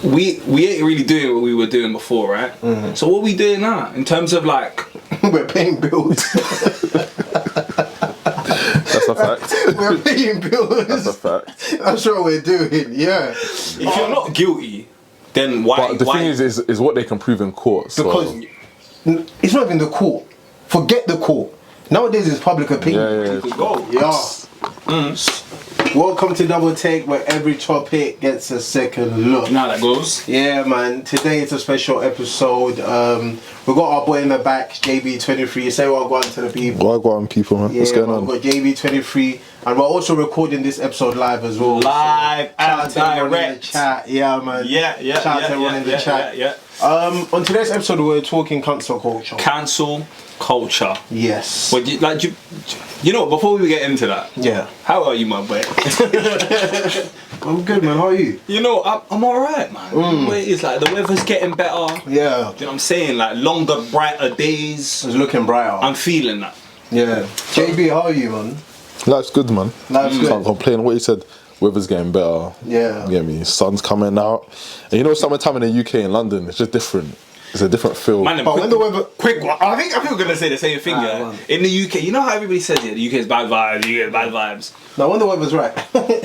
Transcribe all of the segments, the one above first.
we ain't really doing what we were doing before, right? So what are we doing now in terms of like we're paying bills. That's a fact. We're paying bills. That's a fact. That's what we're doing. Yeah. if you're not guilty, then why? But the thing is what they can prove in court. So. Because it's not even the court. Forget the court. Nowadays it's public opinion. Yeah. Go. Yeah. Welcome to Double Take, where every topic gets a second look. Now that goes. Yeah, man. Today it's a special episode. We got our boy in the back, JB23. Say what going to the people. What on, people, man? Yeah, What's going on? We've got JB23, and we're also recording this episode live as well. Live and Shout out to everyone in the direct. chat. Yeah, man. Yeah. Shout out to everyone in the chat. On today's episode, we're talking cancel culture. Cancel culture. Yes. But you know, before we get into that, Yeah. how are you, my boy? I'm good, man. How are you? You know, I'm alright, man. It's like the weather's getting better. Yeah. Do you know what I'm saying? Like longer, brighter days. It's looking brighter. I'm feeling that. Yeah. JB, how are you, man? Life's good, man. Life's good. Can't complain. What you said, weather's getting better. Yeah. You get me? Sun's coming out. And you know, summertime in the UK and London, it's just different. It's a different feel. Man, But when the weather... quick one. I think we're gonna say the same thing. Yeah. man. In the UK, you know how everybody says the UK is bad vibes. The UK is bad vibes. No, when the weather's right.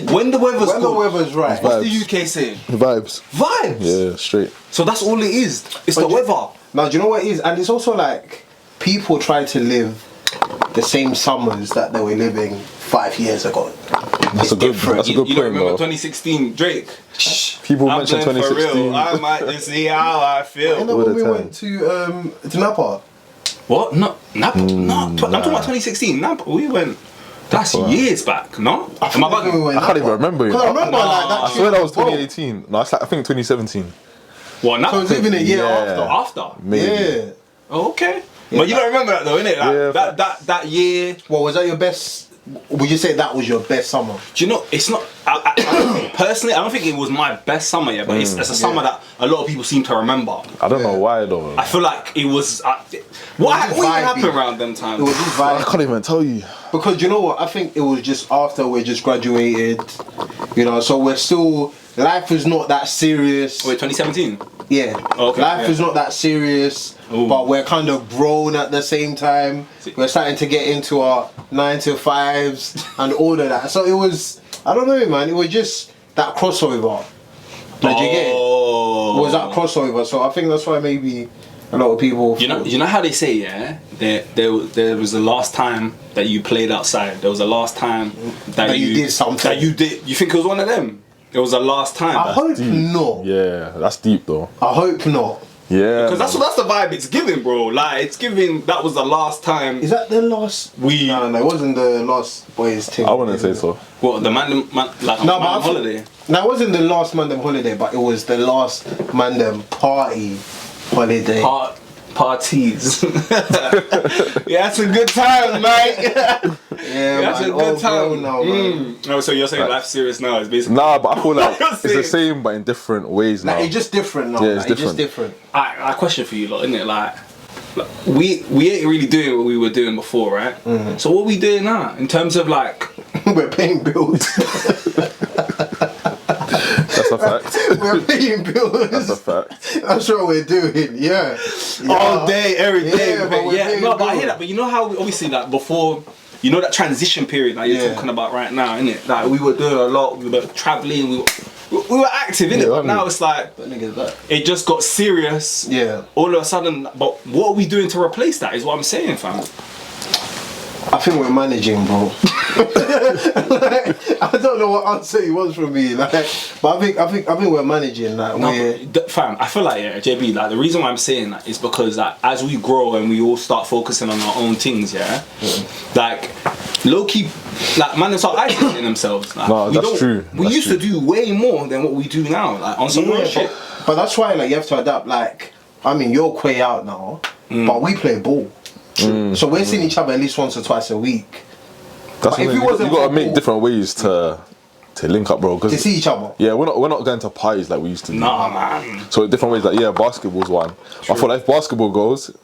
When the weather's When the good, weather's right. what's the UK saying? Vibes. Vibes. Yeah, straight. So that's all it is. It's But the weather. Now, do you know what it is? And it's also like people try to live the same summers that they were living 5 years ago. That's a good different. That's a good You don't point, remember though. 2016 Drake? People I'm mention playing for 2016. real. I might just see how I feel. You know All when the we time. went to Napa? What? No, Napa. No, I'm talking about 2016. Napa. We went. That's Napa. years back. No. Am I think we bugging? went I can't even remember it. Because I remember like that. I swear that was Whoa. 2018. No, it's like, I think 2017. What? Napa. So it's even a year Yeah. after. After. Maybe. Yeah. Oh, okay. But you don't remember that though, innit? Like, Yeah, that year. Well, was that your best? Would you say that was your best summer? Do you know? It's not. Personally, I don't think it was my best summer yet, but it's a summer that a lot of people seem to remember. I don't know why, though. I feel like it was. What even vibey. happened around them times? It was just I vibe. can't even tell you. Because you know what? I think it was just after we just graduated. You know, so we're still. Life is not that serious. Wait, 2017? Yeah. Okay, Life yeah. is not that serious, Ooh. but we're kind of grown at the same time. We're starting to get into our 9 to 5s and all of that. So it was, I don't know, man. It was just that crossover. Did you get it? It was that crossover. So I think that's why maybe a lot of people. You know how they say, yeah? There was the last time that you played outside. There was the last time that you did something. That you did. You think it was one of them? It was the last time. I hope not. Yeah, that's deep, though. I hope not. Yeah. Because that's the vibe it's giving, bro. Like it's giving. That was the last time. Is that the last? No, it wasn't the last boys team. I wouldn't say so. What the man like No, on but I think- holiday? No, it wasn't the last Mandem holiday, but it was the last Mandem party holiday. Parties. Yeah, that's a good time, mate. Yeah, That's man. a good time. Now, man. Oh, so you're saying life's serious now? It's basically. Nah, but I feel like You're it's the saying- same, but in different ways now. Like, it's just different now. Yeah, it's like, It's just different. different. I question for you, lot, isn't it? Like we ain't really doing what we were doing before, right? So what are we doing now in terms of like? We're paying bills. That's a fact. We're paying bills. That's a fact. That's what we're doing. Yeah. All day, every day. Yeah, but we're paying no, but I hear bills. that. But you know how obviously like before, you know that transition period like you're Yeah. talking about right now, innit? Like we were doing a lot. We were traveling. We were active, innit? Yeah, But now I mean- it's like it just got serious. Yeah. All of a sudden, but what are we doing to replace that? Is what I'm saying, fam. I think we're managing, bro. Like, I don't know what answer he wants from me, like, but I think we're managing. Like, No, we're, but, fam, I feel like JB. Like the reason why I'm saying that is because like as we grow and we all start focusing on our own things, like low key, like man, they start isolating themselves. Like, No, that's true. We That's used true. to do way more than what we do now, like on some real shit. but that's why like you have to adapt. Like, I mean, you're quay out now, but we play ball, so we're seeing each other at least once or twice a week. That's But if something it you wasn't gotta for make ball- different ways to link up, bro. To Because see each other. yeah, we're not going to parties like we used to do. Nah, man. So different ways, like yeah, basketball's one. I feel like if basketball goes,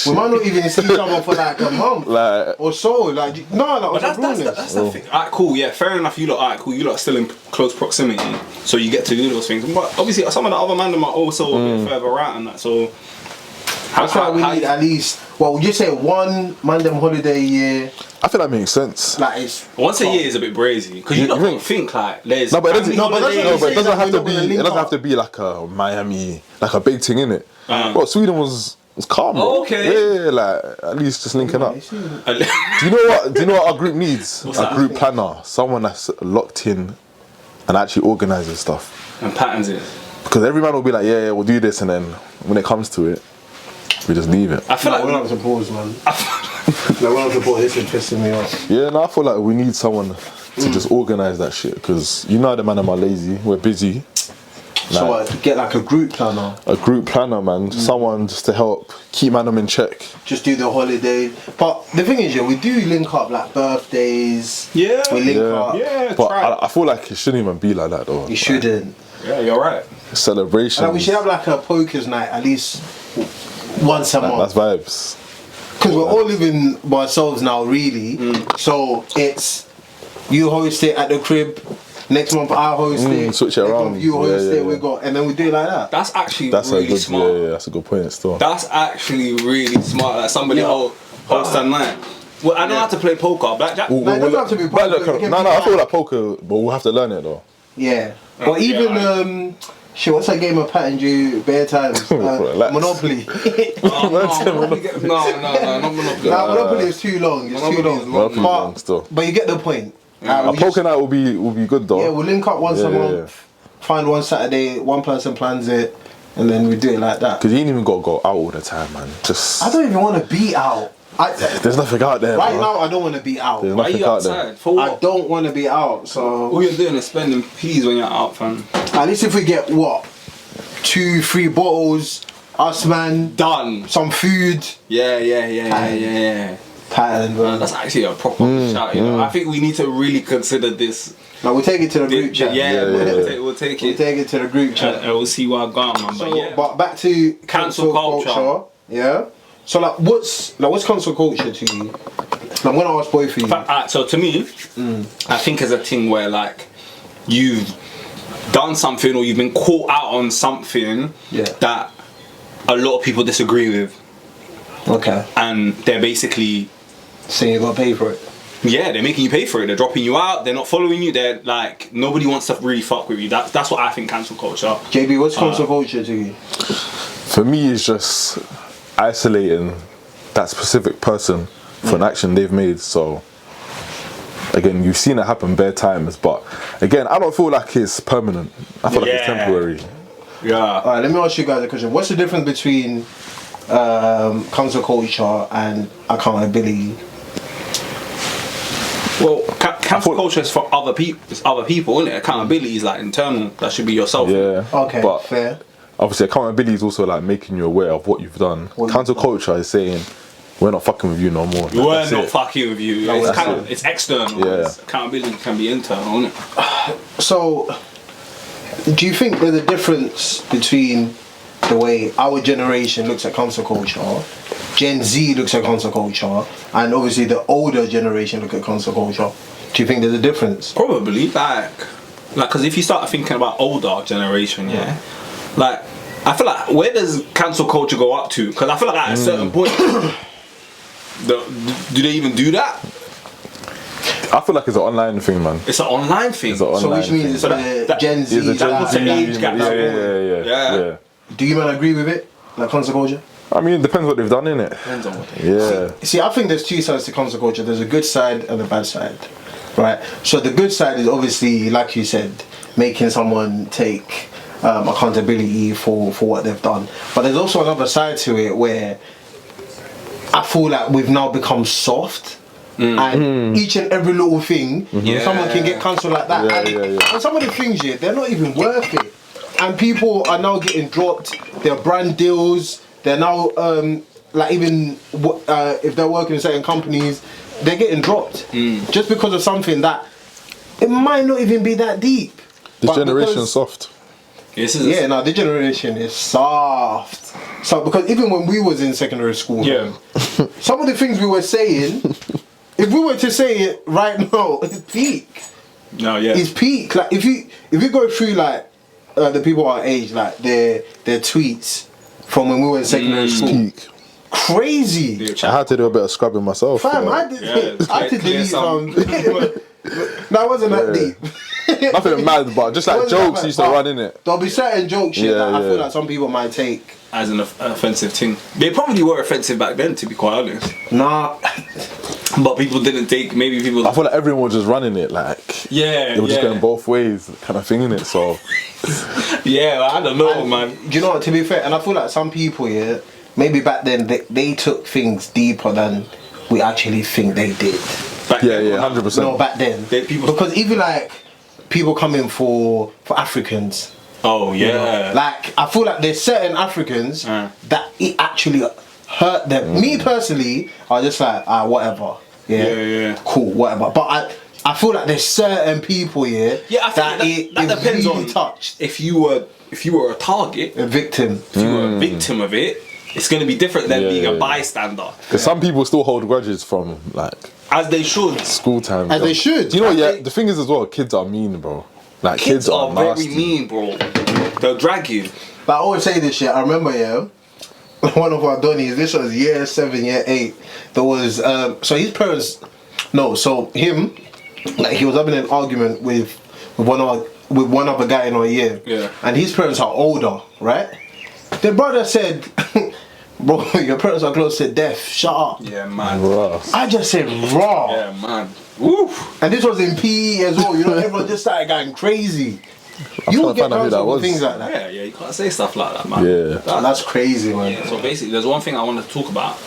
We might not even see each other for like a month Like, or so. Like, no, like, But that's the thing. Alright, cool. Yeah, fair enough. You lot, alright, cool. You lot are still in close proximity, so you get to do those things. But obviously, some of the other man them are also a bit further out and that. So that's why we need at least. Well, would you say one man them holiday a year? I feel that makes sense. Like it's once a year is a bit brazy because you don't think like there's No, but it doesn't, family it doesn't have to we're be. gonna It link doesn't have up. to be like a Miami, like a big thing, innit? Bro, Sweden was calm. Bro. Oh, okay. Yeah, like at least just linking up. You see, Do you know what? Do you know what our group needs? What's A that? group planner, someone that's locked in and actually organizes stuff. and patterns it. Because every man will be like, yeah, we'll do this, and then when it comes to it, we just leave it. I feel we're like not to pause, man. We're not to pause. This is pissing me off. Yeah, no, I feel like we need someone to just organise that shit. Because you know the man are lazy, we're busy. So what, get like a group planner. A group planner, man, someone just to help keep man in check. Just do the holiday. But the thing is, yeah, we do link up like birthdays. Yeah. We link Yeah. up. yeah, But try. I feel like it shouldn't even be like that though. You shouldn't. Yeah, you're right. Celebration. Like we should have like a pokers night at least once a That's month. vibes. Because we're all living by ourselves now, really. So it's you host it at the crib. Next month I host it. switch it Next around. month you host Yeah, it. yeah, We yeah. got, and then we do it like that. That's actually That's really a good. smart. Yeah, that's a good point. Still. That's actually really smart. Like somebody hosts a night. Well, I know how to play poker. Blackjack. Like, it doesn't have to be poker, Blackjack- it can no, be I feel like- like poker, but we'll have to learn it though. Yeah. But even shit, what's that game of pattern you bare times? Relax. Monopoly. no, not Monopoly. Nah, Monopoly is too long. It's too Monopoly is long. Monopoly's long still. But you get the point. A poker night will be good though. Yeah, we'll link up once a Yeah, month. Find one Saturday, one person plans it, and then we do it like that. Because you ain't even got to go out all the time, man. Just I don't even want to be out. there's nothing out there. Right bro. now, I don't want to be out. There's Why are nothing you out there. outside? For I what? don't want to be out. So All you're doing is spending peas when you're out, fam. at least if we get what 2-3 bottles, us man, Done. some food, Yeah. pattern, bro. That's actually a proper shout, you know. I think we need to really consider this. Like we'll take it to the group chat. We'll take We'll it. take it to the group chat. And we'll see where I go, man. So, But yeah. but back to Cancel culture. Yeah. So what's cancel culture to you? I'm gonna ask both of you. So to me, I think it's a thing where like you've done something or you've been caught out on something that a lot of people disagree with, Okay. and they're basically Saying you gotta pay for it. they're making you pay for it. They're dropping you out. They're not following you. They're like nobody wants to really fuck with you. That's what I think cancel culture. JB, what's cancel culture to you? For me, it's just isolating that specific person for an action they've made. So again, you've seen it happen bare times, but again, I don't feel like it's permanent. I feel like it's temporary. Yeah. Alright, let me ask you guys a question. What's the difference between cancel culture and accountability? Well, cancel culture is for other people. It's other people, isn't it? Accountability is like internal. That should be yourself. Yeah. Okay, But fair. obviously, accountability is also like making you aware of what you've done. Cancel culture is saying we're not fucking with you no more. We're That's not it. fucking with you. No, It's that's it's external. Yeah. Accountability can be internal, isn't it? So, do you think there's a difference between the way our generation looks at cancel culture, Gen Z looks at cancel culture, and obviously the older generation look at cancel culture? Do you think there's a difference? Probably like, because if you start thinking about older generation, like I feel like where does cancel culture go up to? Because I feel like at a certain point, do they even do that? I feel like it's an online thing, man. It's an online thing. It's an online So which means thing. it's So the that- Gen Z. It's a Gen that puts Z an age gap. Yeah. Do you man agree with it? Like cancel culture? I mean, it depends what they've done, innit? Depends on what they Yeah. See, I think there's two sides to cancel culture. There's a good side and a bad side, right? So the good side is obviously, like you said, making someone take accountability for what they've done. But there's also another side to it where I feel like we've now become soft. And each and every little thing, someone can get cancelled like that. And some of the things, they're not even worth it. And people are now getting dropped. Their brand deals. They're now like even if they're working in certain companies, they're getting dropped just because of something that it might not even be that deep. This But generation's because- soft. This is Yeah, no, this generation is soft. So because even when we was in secondary school, Yeah. some of the things we were saying, if we were to say it right now, it's peak. No, yeah. It's peak. Like if you go through like the people our age, like their tweets from when we were in secondary school, Peak. crazy. I had to do a bit of scrubbing myself. Fam, you know. I did. Yeah, I had to clear delete some. some. That wasn't that deep. Nothing mad, but just like Wasn't that jokes bad, used to but run in it. There'll be certain joke shit Yeah, that I feel yeah. like some people might take. As an offensive thing. They probably were offensive back then, to be quite honest. Nah, But people didn't take, maybe people... I feel like everyone was just running it, like Yeah, they were just yeah. going both ways, kind of thing in it. So Yeah, I don't know, man. do you know what? To be fair, and I feel like some people, yeah, maybe back then they took things deeper than we actually think they did. Back yeah, then, yeah, well, 100%. No, back then, People- because even like people coming for Africans. Oh, you know, yeah. like I feel like there's certain Africans Uh. that it actually hurt them. Me personally, I just like whatever. Yeah, Yeah. cool, whatever. But I feel like there's certain people here Yeah, I think that depends really on touched if you were a target, a victim. if you were a victim of it, it's going to be different than Yeah, being a yeah. bystander. because some people still hold grudges from like As they should. school time. As they should. You know what? As Yeah, they- the thing is as well, kids are mean, bro. Like Kids are nasty. very mean, bro. They'll drag you. But I always say this shit. I remember, yeah, one of our Donnies. This was year 7, year 8. There was so his parents. No, so him, like he was having an argument with one other guy in our year. Yeah. And his parents are older, right? The brother said, "Bro, your parents are close to death. Shut up." Yeah, man. Rough. I just said raw. Yeah, man. Woof. And this was in PE as well. You know, everyone just started going crazy. You would trying get to find out who that cancelled for was. things like that. Yeah, you can't say stuff like that, man. Yeah. That's crazy, man. Yeah, so basically, there's one thing I want to talk about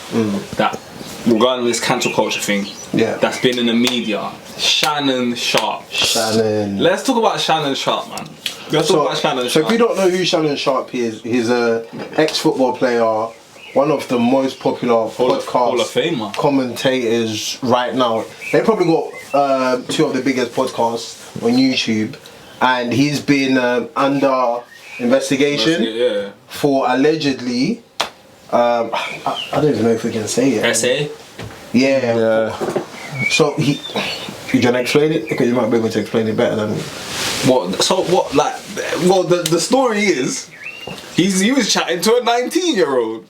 that regarding this cancel culture thing. Yeah. That's been in the media. Shannon Sharpe. Shannon. Let's talk about Shannon Sharpe, man. Let's talk about Shannon So Sharpe. if you don't know who Shannon Sharpe is, he's a ex-football player, one of the most popular Hall of podcast Famer. commentators right now. They probably got 2 of the biggest podcasts on YouTube, and he's been under investigation Yeah. for allegedly. I don't even know if we can say it. SA? Yeah. Yeah. So he. You want to explain it? Because you might be able to explain it better than me. What? So what? Like, well, the story is, he was chatting to a 19-year-old,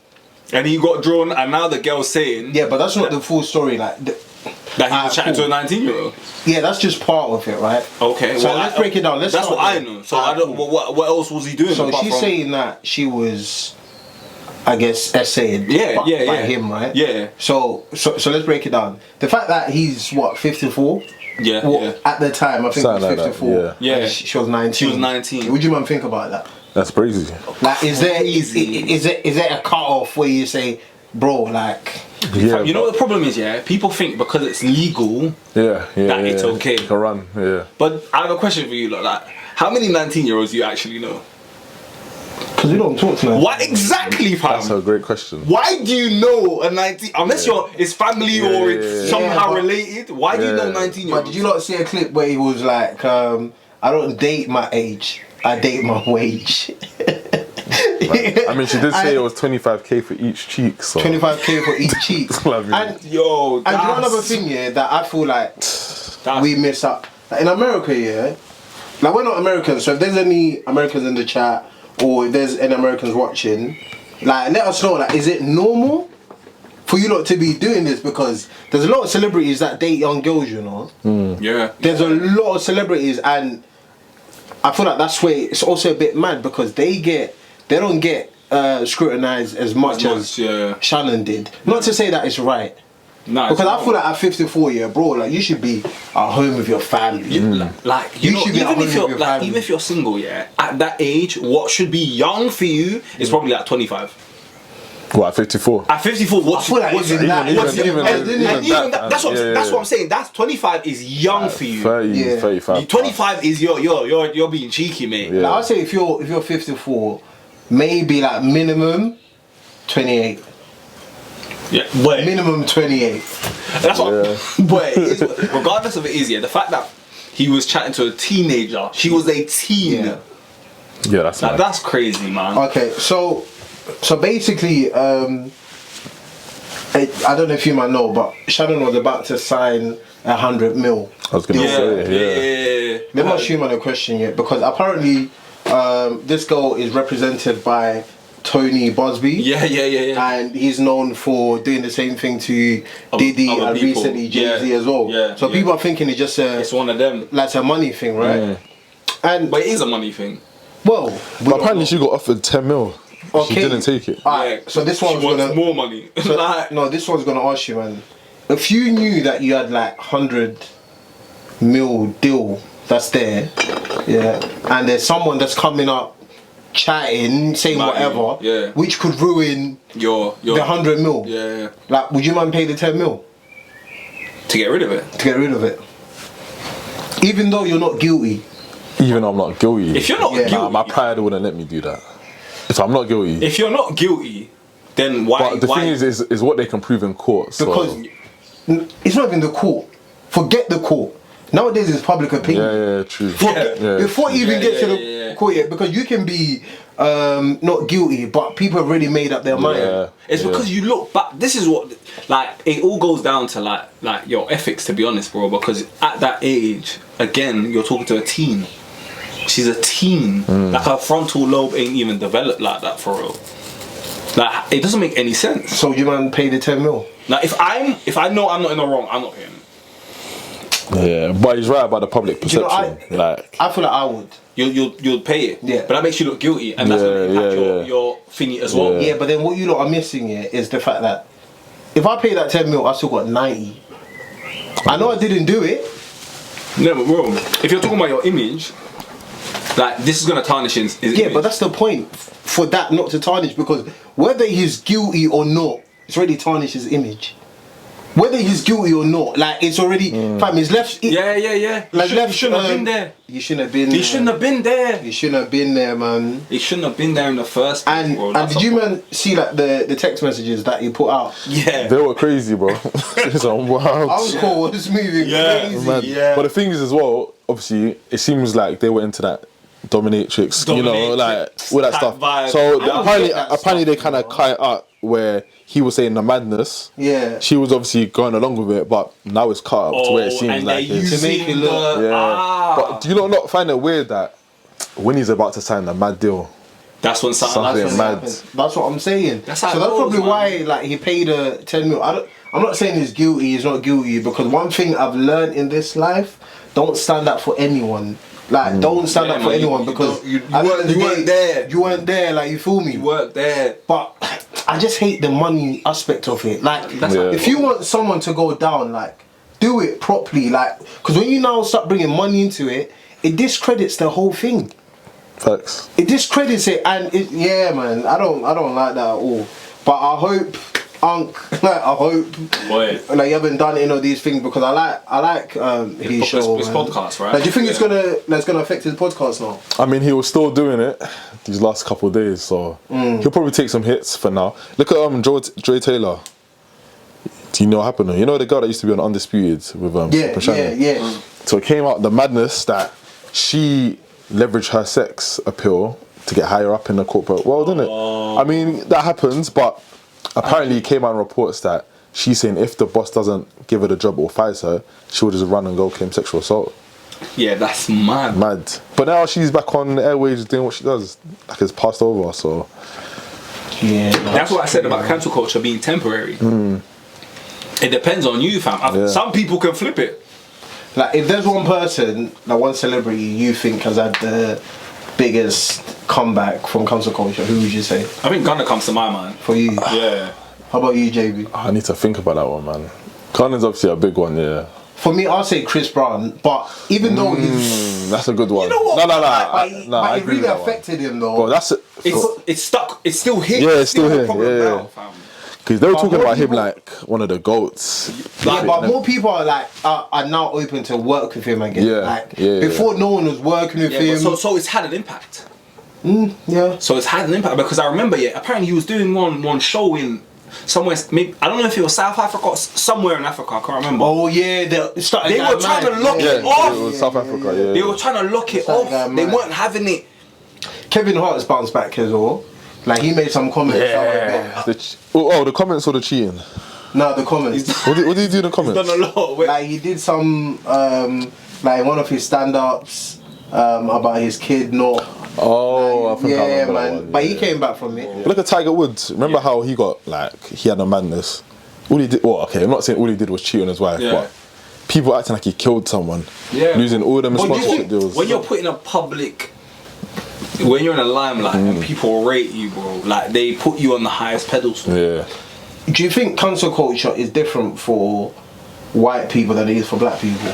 and he got drawn, and now the girl's saying Yeah, but that's not the full story. Like, that he was chatting cool. to a 19-year-old. yeah, that's just part of it, right? Okay. So well, let's break it down. Let's that's start what I there. know. So I don't. Cool. What else was he doing? So apart she's from- saying that she was, I guess, essayed by him, right? Yeah. So let's break it down. The fact that he's what 54. Yeah, Well, yeah. at the time, I think Something he was like that, 54. yeah. and she was 19. She was 19. Would you man think about that? That's crazy. Like, is there Easy. is there a cut off where you say, bro, like, Yeah. You know what the problem is, yeah? People think because it's legal, Yeah. Yeah. that yeah. it's okay. To run. Yeah. but I have a question for you, like how many 19-year-olds do you actually know? because we don't talk to them. What exactly, That's fam? a great question. Why do you know a 19? Unless it's family or Yeah, it's yeah, somehow but- related. Why do you know Yeah. 19-year-olds? But did you not see a clip where he was like, I don't date my age, I date my wage. I mean, she did say it was 25k for each cheek. So 25k for each cheek. Love you. And Yo, you know another thing, yeah, that I feel like that's- we miss up. Like in America, yeah, like we're not Americans, so if there's any Americans in the chat or if there's any Americans watching, like let us know, like is it normal for you lot to be doing this? Because there's a lot of celebrities that date young girls, you know. Yeah. There's a lot of celebrities, and I feel like that's where it's also a bit mad because they don't get scrutinized as much as yeah. Shannon did. Not to say that it's right. Nah, Because I it's feel like at 54, yeah, bro, like you should be at home with your family. like You you know, should be at even home if with you're your like family. even if you're single, yeah, at that age, what should be young for you is probably like 25. what, 54? At 54, I feel like what's even that, what's even- and even even that, that's what yeah, that's yeah. what I'm saying. That's 25 is young for you. 30, Yeah. 35. 25 is you're being cheeky, mate. Yeah. Like, I'd say if you're 54, maybe like minimum 28. Yeah, but Minimum 28. that's what. Yeah. But it is, regardless of it is, yeah, the fact that he was chatting to a teenager, she was a teen. Yeah. Yeah, that's Like, mad. that's crazy, man. Okay, so So basically, I don't know if you might know, but Shannon was about to sign 100 mil. I was gonna say, Let me ask you man a question yet, because apparently this girl is represented by Tony Busby. Yeah. And he's known for doing the same thing to Diddy other and people. recently Jay-Z as well. Yeah, so people are thinking it's just it's one of them. like a money thing, right? And But it is a money thing. well, but apparently she got offered 10 mil. Okay. She didn't take it. Alright, so this one's she wants gonna more money. So, Like, no, this one's gonna ask you, man. If you knew that you had like 100 mil deal that's there, yeah, and there's someone that's coming up, chatting, saying Like, whatever, yeah. which could ruin your the 100 mil. Yeah. Like, would you man pay the 10 mil To get rid of it. to get rid of it, even though you're not guilty? Even though I'm not guilty. If you're not Yeah. guilty, Nah, my pride wouldn't let me do that. If I'm not guilty. if you're not guilty, then why? But the why? thing is what they can prove in court. So. Because it's not even the court. Forget the court. Nowadays it's public opinion. Yeah, true. Yeah. Before you even Yeah, get to the yeah. court yet, because you can be not guilty, but people have already made up their mind. Yeah. It's because you look back. This is what, like, it all goes down to like your ethics. To be honest, bro, because at that age, again, you're talking to a teen. She's a teen. Like her frontal lobe ain't even developed like that for real. Like it doesn't make any sense. So you man pay the 10 mil? Like if I know I'm not in the wrong, I'm not paying. Yeah, but he's right about the public You know, perception. Like, I feel like I would. You'll pay it. Yeah. But that makes you look guilty, and that's gonna impact your thingy as well. Yeah, but then what you lot are missing here is the fact that if I pay that 10 mil, I still got 90. I know I didn't do it. No, but bro, if you're talking about your image, like this is gonna tarnish his Yeah, image. but that's the point for that not to tarnish, because whether he's guilty or not, it's already tarnished his image. Whether he's guilty or not, like it's already, fam, he's left. Yeah. Like You shouldn't have been there. You shouldn't have been. He shouldn't have been there. You shouldn't have been there, man. He shouldn't have been there in the first place, And bro. and That's did a you problem. man see like the text messages that he put out? Yeah. they were crazy, bro. It's on wild. Uncle was moving crazy. Man. Yeah. But the thing is as well, obviously, it seems like they were into that dominatrix, you know, like all that type stuff. vibe. So I don't apparently, get that apparently they stuff, kind of cut it out where he was saying the madness. Yeah. She was obviously going along with it, but now it's cut up to where it seems and like they're it's. To make it look- But do you not find it weird that when he's about to sign the mad deal, That's when something. Something That's mad. Happens. That's what I'm saying. That's how so it that's goes, probably man. why like he paid a 10 mil. I'm not saying he's guilty, he's not guilty, because one thing I've learned in this life, don't stand up for anyone. Like don't stand Yeah, up for man, anyone, you because don't- you at the end weren't- of the you day, weren't there. You weren't there, like you feel me? You work there. But I just hate the money aspect of it. Like, Yeah. if you want someone to go down, like, do it properly. Like, because when you now start bringing money into it, it discredits the whole thing. facts. It discredits it, and it, yeah, man. I don't like that at all. But I hope, Unc, like, I hope, Boy. like you haven't done any of these things, because I like his show. His man. podcast, right? Like, do you think Yeah. it's gonna affect his podcast now? I mean, he was still doing it these last couple of days, so he'll probably take some hits for now. Look at Joy Taylor. Do you know what happened? You know the girl that used to be on Undisputed with Super Shannon? Yeah. So it came out the madness that she leveraged her sex appeal to get higher up in the corporate world, didn't it? I mean, that happens, but apparently it came out in reports that she's saying if the boss doesn't give her the job or fires her, she'll just run and go claim sexual assault. Yeah, that's mad. Mad. But now she's back on the airwaves doing what she does. Like it's passed over, so. Yeah. That's what I said about cancel culture being temporary. It depends on you, fam. Yeah. Some people can flip it. Like, if there's one person, like one celebrity you think has had the biggest comeback from cancel culture, who would you say I think Gunner comes to my mind. for you? Yeah. How about you, JB? I need to think about that one, man. Connor's obviously a big one, yeah. For me, I'll say Chris Brown, but even though he's... That's a good one. You know what? No. But I it agree really with that one. affected him, though. Bro, that's it. It's stuck. It's still here. Yeah, it's still here, a problem yeah. now, fam. Because they were But talking more about him people- like one of the GOATs. Yeah, but more people are like are now open to work with him again. Yeah, Like, yeah. before no one was working with Yeah, him. but so it's had an impact. Yeah. So it's had an impact because I remember, apparently he was doing one show in somewhere. Maybe, I don't know if it was South Africa or somewhere in Africa. I can't remember. Oh yeah, they They were trying to lock Yeah, it off. it was South Africa, yeah. They were trying to lock it That off. guy They mad. weren't having it. Kevin Hart's bounced back as well. Like he made some comments. Yeah. The comments or the cheating? No, the comments. What did he do in the comments? Done a lot. Like he did some like one of his stand-ups about his kid not. Oh, I think I remember man. that one, But he came back from it. Look at Tiger Woods. Remember how he got he had a madness. All he did. Well, okay, I'm not saying all he did was cheat on his wife, but people acting like he killed someone, losing all them sponsorship deals. When you're put in a public, when you're in a limelight and people rate you, bro, like they put you on the highest pedestal. Yeah. Do you think cancel culture is different for white people than it is for black people?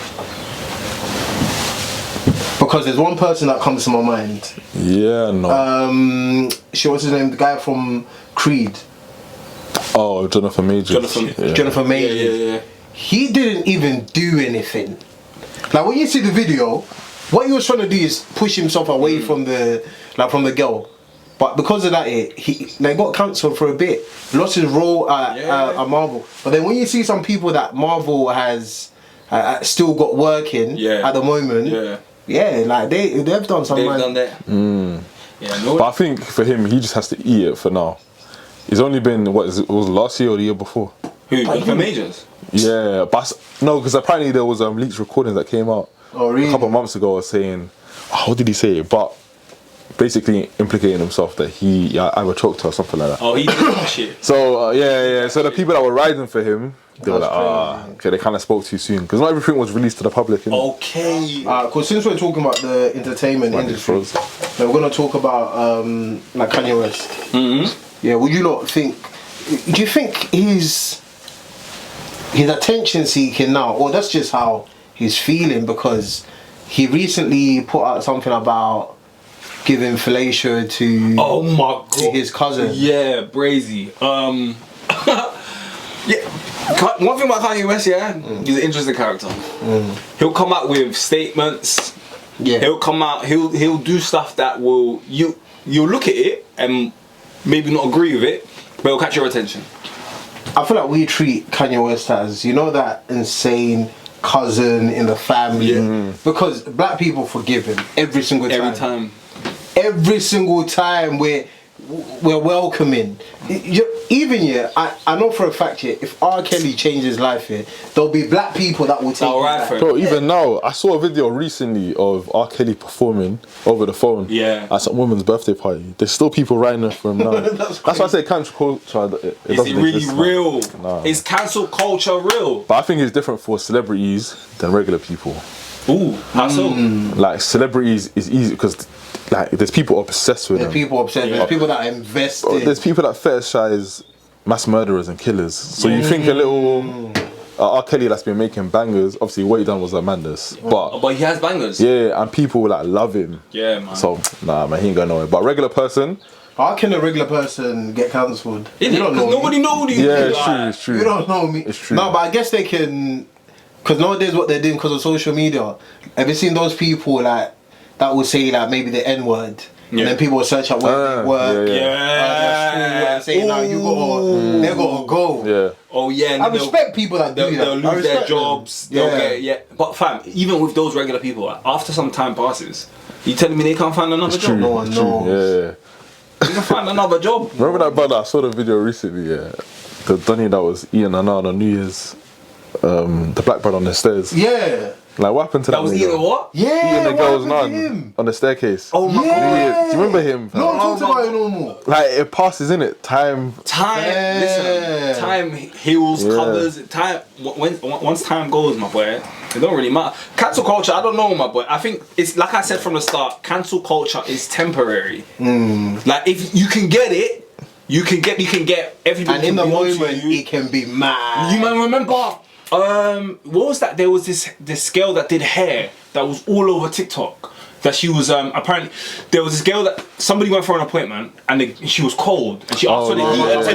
Because there's one person that comes to my mind. Yeah, no. What's his name? The guy from Creed. Oh, Jonathan Majors. Jonathan Majors. Yeah. He didn't even do anything. Like when you see the video, what he was trying to do is push himself away from the girl. But because of that, he got cancelled for a bit. Lost his role at Marvel. But then when you see some people that Marvel has still got working at the moment, like they've done something. They've done that. Yeah, no. But I think for him, he just has to eat it for now. He's only been it was last year or the year before. Who? The Majors? Yeah, but no, because apparently there was leaked recordings that came out a couple of months ago saying, what did he say? But basically implicating himself that he either choked her or something like that. Oh, he did that shit. So so the people that were riding for him, they were like, okay, they kind of spoke too soon because not everything was released to the public. Okay. Because since we're talking about the entertainment industry, we're gonna talk about like Kanye West. Mm-hmm. Yeah, would you not think? Do you think his attention seeking now, or that's just how he's feeling? Because he recently put out something about giving fellatio to his cousin. Yeah, Brazy. One thing about Kanye West, he's an interesting character. He'll come out with statements. Yeah. He'll come out. He'll do stuff that will you'll look at it and maybe not agree with it, but it'll catch your attention. I feel like we treat Kanye West as, you know, that insane cousin in the family, because black people forgive him every single time. Every single time we're welcoming. Even I know for a fact if R. Kelly changed his life here, there'll be black people that will take it. Bro, even now, I saw a video recently of R. Kelly performing over the phone at some woman's birthday party. There's still people writing for him now. That's why I say cancel culture. Is it really real? Nah. Is cancel culture real? But I think it's different for celebrities than regular people. Ooh, how so? Like celebrities is easy because like there's people obsessed with them. There's people that are invested. There's people that fetishize mass murderers and killers. So you think a little R. Kelly that's been making bangers. Obviously, what he done was madness. But he has bangers. Yeah, and people like love him. Yeah, man. So nah, man, he ain't going nowhere. But regular person. How can a regular person get cancelled? You don't know. Nobody knows you. Yeah, it's true. You don't know me. It's true. No, but I guess they can. Because nowadays what they're doing because of social media. Have you seen those people like that will say like maybe the N-word? And then people will search up where they work, and say now they gotta go. Yeah. Oh yeah. And I respect people that do that. They'll lose their jobs. They'll get. But fam, even with those regular people, like, after some time passes, you telling me they can't find another job? No one knows. Yeah. They can find another job. Remember that brother? I saw the video recently. Yeah. The Donny that was eating on New Year's. The black brother on the stairs. Yeah. Like what happened to that? Was eating what? Yeah. Eating the girl's nun on the staircase. Oh my god. Do you remember him? No one talks about it no more. Like it passes, innit? Time. Listen. Time heals, covers. Time. Once time goes, my boy, it don't really matter. Cancel culture, I don't know, my boy. I think it's like I said from the start. Cancel culture is temporary. Like if you can get it. You can get everybody. And in the moment, it can be mad. You might remember, what was that? There was this girl that did hair that was all over TikTok. That she was apparently there was this girl that somebody went for an appointment and she was cold and she asked for the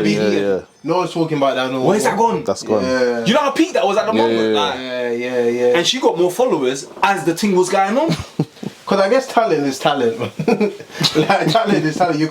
heat. No one's talking about that no more. Where's that gone? That's gone. Yeah. You know how peak that was at the moment. Yeah. And she got more followers as the thing was going on. Because I guess talent is talent, man. Like talent is talent. You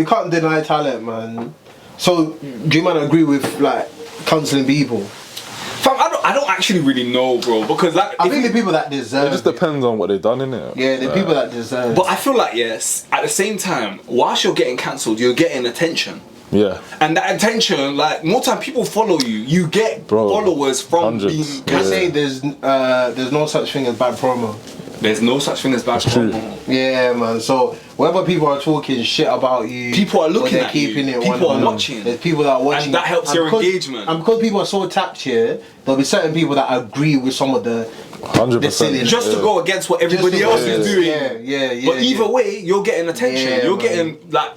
can't deny talent, man. So do you man agree with like counselling people? Fam, I don't actually really know, bro, because like I think the people that deserve It just depends on what they've done, innit? Yeah, the people that deserve But I feel like, yes, at the same time, whilst you're getting cancelled, you're getting attention. Yeah. And that attention, like, more time people follow you. You get followers from hundreds. being I cancelled. say there's no such thing as bad promo. There's no such thing as bad promo. Yeah, man. So whether people are talking shit about you, People are looking or they're at keeping you. it People are 100, watching. There's people that are watching, And that helps your because- engagement. And because people are so tapped here, there'll be certain people that agree with some of the 100%. silliness. Just to go against what everybody Just to else go- is doing. Yeah. But either way, you're getting attention. Yeah, You're man. getting like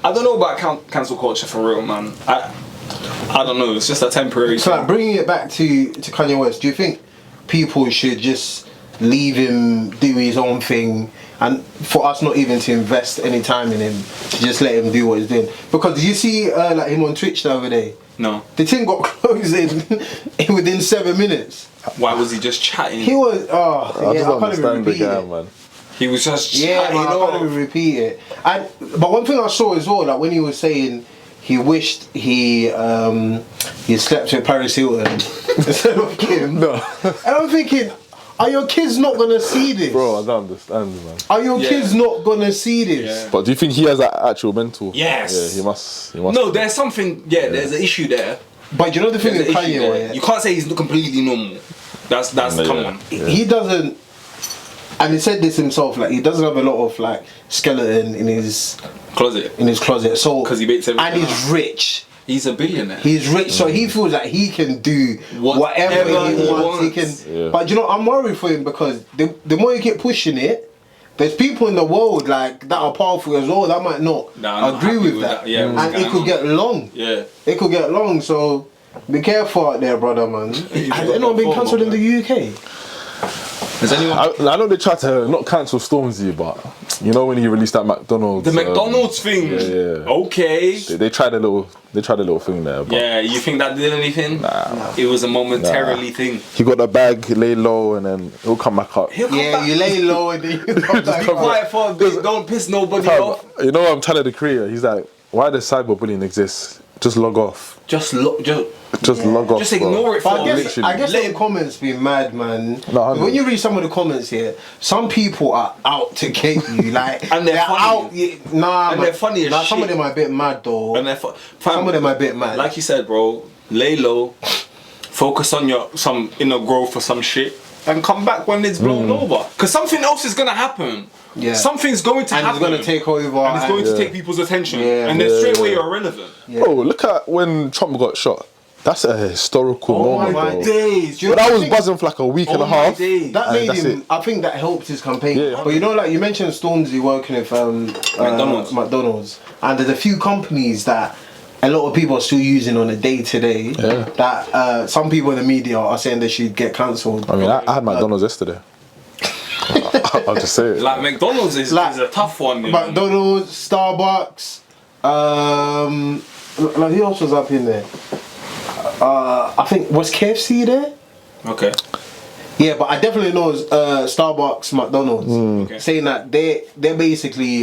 I don't know about cancel culture for real, man. I don't know. It's just a temporary. So like bringing it back to Kanye West, do you think people should just leave him do his own thing, and for us not even to invest any time in him, to just let him do what he's doing? Because did you see like him on Twitch the other day? No. The thing got closing within 7 minutes. Why was he just chatting? He was I just I don't can't even understand the repeat guy, it. man. He was just Yeah, chatting man, I can't off. even repeat it. But one thing I saw as well, like when he was saying he wished he slept with Paris Hilton instead of Kim. No. And I'm thinking, are your kids not gonna see this? Bro, I don't understand, man. Are your Yeah. kids not gonna see this? Yeah. But do you think he has that actual mental? Yes. Yeah, he must. No, there's something. Yeah, there's an issue there. But you know the thing There's with an issue Kanye, there. right? You can't say he's not completely normal. That's Yeah. come on. He doesn't, and he said this himself, like he doesn't have a lot of like skeleton in his Closet. So 'Cause he bakes everything and he's out. rich. He's a billionaire. He's rich, so he feels that he can do whatever he wants. He can, Yeah. but you know, I'm worried for him because the more you keep pushing it, there's people in the world like that are powerful as well that might not Nah, I'm not agree happy with with that. that. Yeah, what's and it going could on? get long. Yeah. It could get long. So be careful out there, brother, man. Has anyone been cancelled in the UK? Has anyone? I know they tried to not cancel Stormzy, but you know when he released that McDonald's. The McDonald's thing. Yeah. Okay. They tried a little thing there, but Yeah, you think that did anything? Nah. It was a momentarily thing. he got the bag, lay low, and then he'll come back up. He'll come Yeah, back. you lay low and then you come back. come Quiet for a bit. Don't piss nobody off. You know what I'm telling the creator? He's like, why does cyberbullying exist? Just log off. Just look. Just log off. Just bro. ignore it But for I guess, literally. I guess the comments be mad, man. No, I know. When you read some of the comments here, some people are out to get you, like, And they're funny. out. Yeah, nah, And man. they're funny as Nah, some of shit. them are a bit mad though. And Some of them are a bit mad. Like you said, bro, lay low, focus on some inner growth or some shit, and come back when it's blown over. Because something else is gonna happen. Yeah. Something's going to and happen. it's gonna take over. and it's going to Yeah. take people's attention. Yeah. And then Yeah, straight away yeah. you're irrelevant. Yeah. Bro, look at when Trump got shot. That's a historical Oh moment, my bro. days. Do you But know I what was I think? buzzing for like a week and Oh a my half. days. That And made that's him. it. I think that helped his campaign. Yeah. But you know, like you mentioned, Stormzy working with McDonald's, and there's a few companies that a lot of people are still using on a day-to-day. Yeah. That some people in the media are saying they should get cancelled. I mean, I had McDonald's yesterday. I'll just say it. Like McDonald's is a tough one. You know? McDonald's, Starbucks, like who else was up in there? I think was KFC there? Okay. Yeah, but I definitely know Starbucks, McDonald's, Okay. saying that they're basically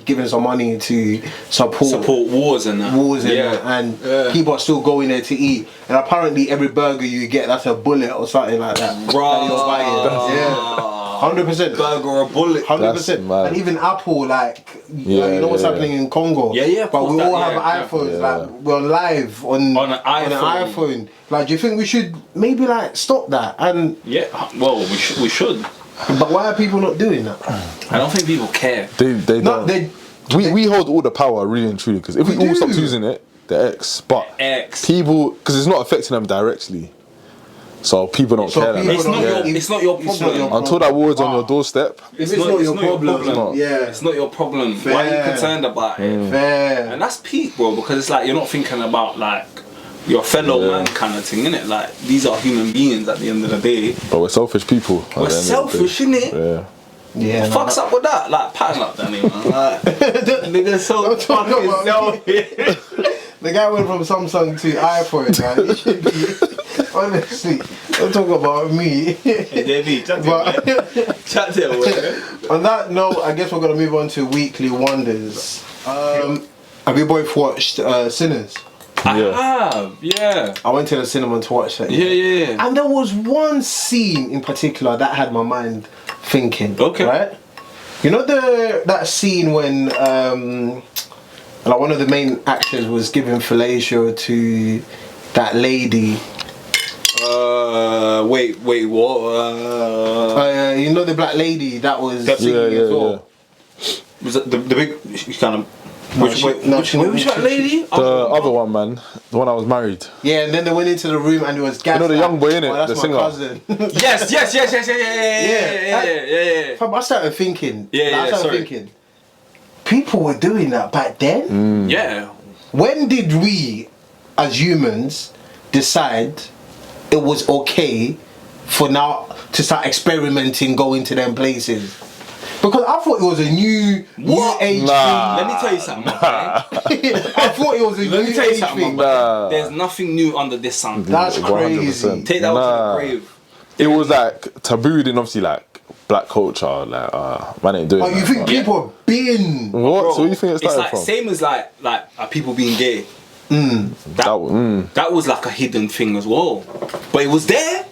giving some money to support wars and that. wars and, Yeah. that, and people are still going there to eat. And apparently every burger you get, that's a bullet or something like that. Bruh. That you're buying. Yeah. 100%. Burger or a bullet. 100%. That's mad. And even Apple, like, Yeah, you know what's yeah, happening in Congo. Yeah, yeah, of But course, we that- all have yeah, iPhones. yeah. Like, we're live on On an iPhone. Like, do you think we should maybe like stop that? And Yeah. Well, we should. but why are people not doing that? I don't think people care. They No, don't. We hold all the power, really and truly, because if we all do. stopped using it, the X. But X. people, because it's not affecting them directly, so people don't So care. that people much. It's not don't- your. It's not your It's not problem. your- Until that war's on your doorstep. If it's not your problem, problem. yeah, It's not your problem. Why are you Fair. concerned about it? fair. And that's peak, bro, because it's like you're not thinking about like your fellow Yeah. man kind of thing, innit? Like these are human beings at the end of the day. But we're selfish people. at We're the end of the selfish, day. innit? Yeah. Yeah, no, Fuck's up with that? Like pattern up, Danny, man. Like, nigga, so Don't talk fucking about selfish. the guy went from Samsung to iPhone, man. It should be, honestly, don't talk about me. JB, chat to But- him, man. Chat to him, man. On that note, I guess we're gonna move on to weekly wonders. Have you both watched Sinners? I have, yeah. I went to the cinema to watch that. Yeah. And there was one scene in particular that had my mind thinking. Okay. Right? You know that scene when like one of the main actors was giving fellatio to that lady. Wait, what? You know the black lady that was singing as well. Was it the big kind of? Which that lady? The other one, man. The one I was married. Yeah, and then they went into the room and it was gas. You know the young boy, innit? Oh, that's The my singer. cousin. Yes. Yeah. Fam, I started thinking. Yeah, thinking. People were doing that back then. Yeah. When did we, as humans, decide it was okay for now to start experimenting, going to them places? Because I thought it was a new age Nah. Let me tell you something. Okay? thing. I thought it was a Let me new tell you age something. thing. Nah. There's nothing new under this sun. That's crazy. 100%. Take that one to Nah. the grave. It was like tabooed in obviously like black culture. Like, man ain't doing Oh, that. you think people are being... What? Bro, So what do you think it it's started like from? same as like people being gay. That was like a hidden thing as well, but it was there.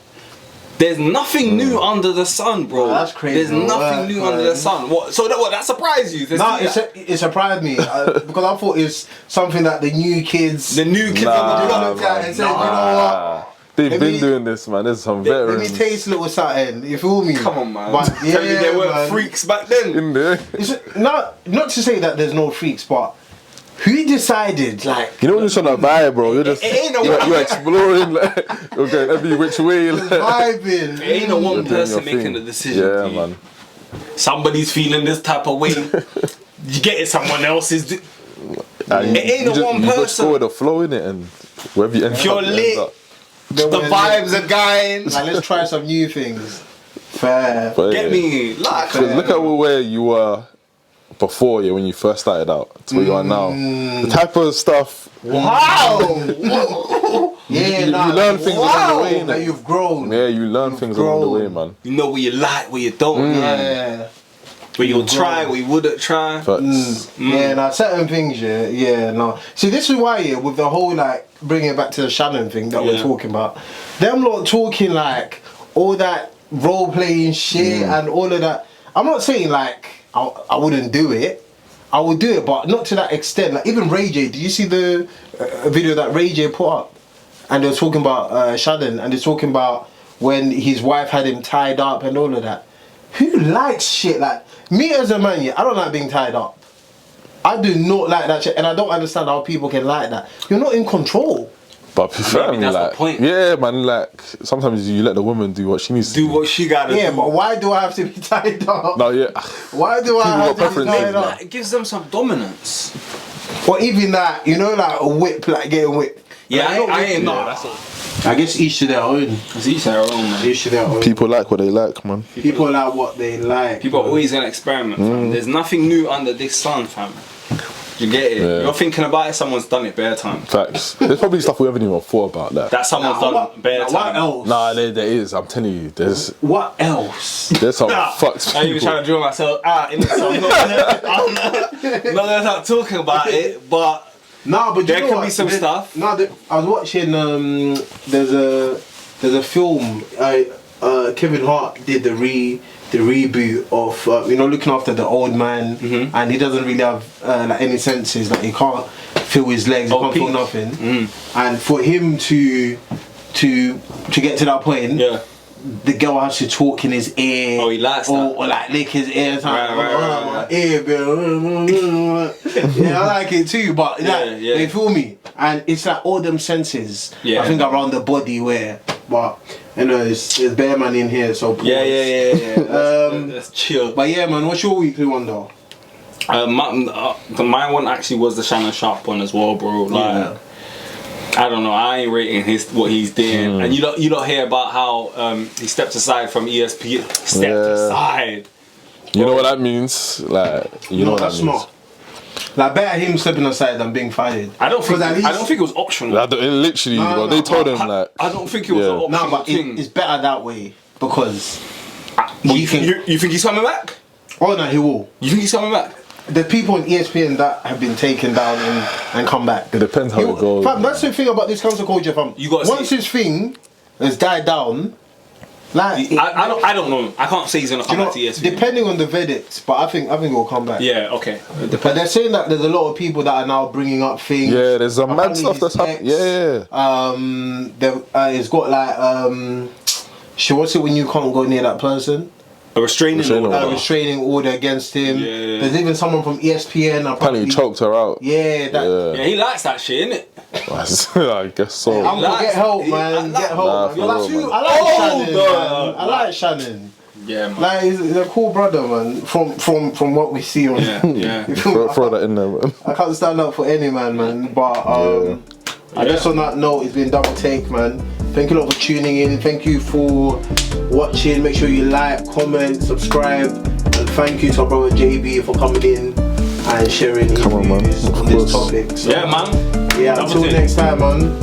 There's nothing new under the sun, bro. Oh, that's crazy. There's nothing new under the sun. What? So that surprised you? No, it surprised me because I thought it's something that the new kids... the new kids Nah, on the block. looked at and said, you know what? They've Let been me- doing this, man. There's some Let veterans me taste a little something. You feel me? Come on, man. But Tell me they weren't man. freaks back then. in there. It's not to say that there's no freaks, but who decided like You know when you're trying to vibe, bro. You're just It ain't no you're one. exploring. Like, you're going every which way. just Like, vibing? It ain't no one you're doing person your making thing. the decision. Yeah, G. man. Somebody's feeling this type of way. You get it. Someone else is. And It ain't you a just, one you just person. go with the flow in it, and wherever you end If you're up, you lit, end up. There the was- vibes are going. Like, let's try some new things. Fair. But, Get yeah. me like. Because look at where you were before, when you first started out, to where you are now. The type of stuff. Wow. Yeah, you learn things along the way, That innit? you've grown. Yeah, you learn things along the way, grown. man. You know what you like, what you don't like. Yeah. What you'll try, what you wouldn't try. Facts. Yeah, now certain things, no. See, this is why, with the whole, like, bringing it back to the Shannon thing that we're Yeah. talking about, them lot talking, like, all that role-playing shit and all of that. I'm not saying, like, I wouldn't do it. I would do it, but not to that extent. Like, even Ray J, did you see the video that Ray J put up? And they were talking about Shannon, and they're talking about when his wife had him tied up and all of that. Who likes shit like... Me as a man, I don't like being tied up. I do not like that shit, and I don't understand how people can like that. You're not in control. But prefer that's like, the point. yeah, man. Like sometimes you let the woman do what she needs to Do what she gotta Yeah, do. but why do I have to be tied up? No, yeah. Why do I People have got to be preferences, tied up? Like, it gives them some dominance. Or even that, like a whip, like getting whipped. Yeah, Like, I ain't no, no. that's I guess each to their own. It's each their own, man. Each to their own. People like what they like, man. People like what they like. People are always gonna experiment, fam. There's nothing new under this sun, fam. You get it? Yeah. You're thinking about it, someone's done it bare time. Facts. There's probably stuff we haven't even thought about that. That someone's Nah, done bare what time. else? Nah, there is. I'm telling you, there's What else? some fucked I even trying to people. draw myself out in it, so I'm not gonna start talking about it, but Nah, but you There know can what? be some stuff. No, I was watching. There's a film. Kevin Hart did the reboot of looking after the old man, and he doesn't really have like any senses. Like he can't feel his legs, he can't feel Pete. nothing. And for him to get to that point, yeah. the girl has to talk in his ear. Oh, he likes that. Or like lick his ear. Right. My ear, bro. Yeah, I like it too, but Yeah. they feel me. And it's like all them senses. Yeah. I think around the body where, but it's bare man in here, so pause. Yeah. Let's chill. But yeah, man, what's your weekly one though? My one actually was the Shannon Sharpe one as well, bro. Like, I don't know. I ain't rating what he's doing. And you don't hear about how he stepped aside from ESPN. Aside. You know what that means? Like, you know what that that's means? not. Like better him stepping aside than being fired. I don't think. 'Cause at least- I don't think it was optional. Like, literally, No, bro, no, they told no, him like. I don't think it was Yeah. an optional No, but thing. it's better that way because you think he's coming back? oh no, he will. You think he's coming back? the people on ESPN that have been taken down and come back. It depends how it goes. Fam, that's the thing about this cancel culture, fam. You gotta once his thing has died down, like I don't know. I can't say he's gonna come back to ESPN. depending on the verdict, but I think he'll come back. Yeah, okay. But they're saying that there's a lot of people that are now bringing up things. Yeah, there's a mad stuff that's happening. Yeah. It's got like what's it when you can't go near that person? A restraining order. A restraining order against him. Yeah. There's even someone from ESPN. Apparently he choked her out. Yeah, Yeah, he likes that shit, innit? I guess so. I'm gonna get help, man. Get help. Nah, man. for real, I like Shannon, man. I like Shannon. Yeah, man. Like he's a cool brother, man. From what we see on. Yeah. Throw that in there, man. I can't stand up for any man. But I guess on that note, it's been Double Take, man. Thank you a lot for tuning in. Thank you for watching. Make sure you like, comment, subscribe, and thank you to our brother JB for coming in and sharing his views on this topic. So, yeah, man. Yeah, until next time, man.